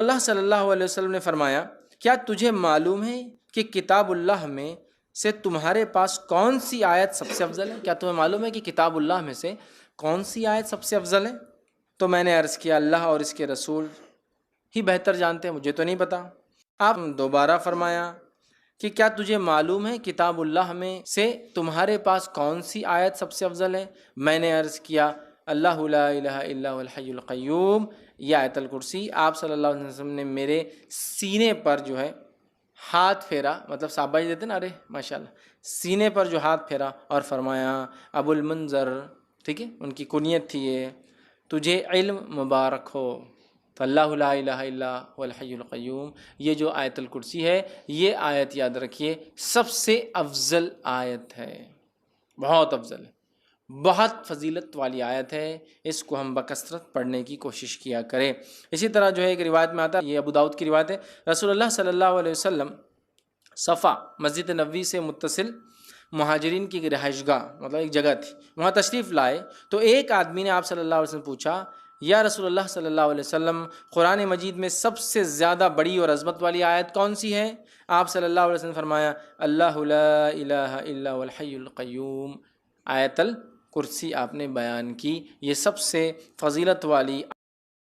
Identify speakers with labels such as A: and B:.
A: اللہ صلی اللہ علیہ وسلم نے فرمایا، کیا تجھے معلوم ہے کہ کتاب اللہ میں سے تمہارے پاس کون سی آیت سب سے افضل ہے؟ کیا تمہیں معلوم ہے کہ کتاب اللہ میں سے کون سی آیت سب سے افضل ہے؟ تو میں نے عرض کیا، اللہ اور اس کے رسول ہی بہتر جانتے ہیں، مجھے تو نہیں پتا۔ آپ دوبارہ فرمایا کہ کیا تجھے معلوم ہے کتاب اللہ میں سے تمہارے پاس کون سی آیت سب سے افضل ہے؟ میں نے عرض کیا، اللہ لا الہ الا هو الحی القیوم، یہ آیت الکرسی۔ آپ صلی اللہ علیہ وسلم نے میرے سینے پر جو ہے ہاتھ پھیرا، مطلب شاباشی دیتے نا، ارے ماشاءاللہ، سینے پر جو ہاتھ پھیرا اور فرمایا، ابو المنذر، ٹھیک ہے، ان کی کنیت تھی یہ، تجھے علم مبارک ہو۔ تو اللہ لا الہ الا هو الحی القیوم، یہ جو آیت الکرسی ہے، یہ آیت یاد رکھیے سب سے افضل آیت ہے، بہت افضل ہے، بہت فضیلت والی آیت ہے، اس کو ہم بکثرت پڑھنے کی کوشش کیا کریں۔ اسی طرح جو ہے ایک روایت میں آتا ہے، یہ ابو داؤد کی روایت ہے، رسول اللہ صلی اللہ علیہ وسلم صفا مسجد نبوی سے متصل مہاجرین کی رہائش گاہ، مطلب ایک جگہ تھی، وہاں تشریف لائے تو ایک آدمی نے آپ صلی اللہ علیہ وسلم پوچھا، یا رسول اللہ صلی اللہ علیہ وسلم، قرآن مجید میں سب سے زیادہ بڑی اور عظمت والی آیت کون سی ہے؟ آپ صلی اللہ علیہ وسلم نے فرمایا، اللہ لا الہ الا هو الحی القیوم، آیت الکرسی آپ نے بیان کی، یہ سب سے فضیلت والی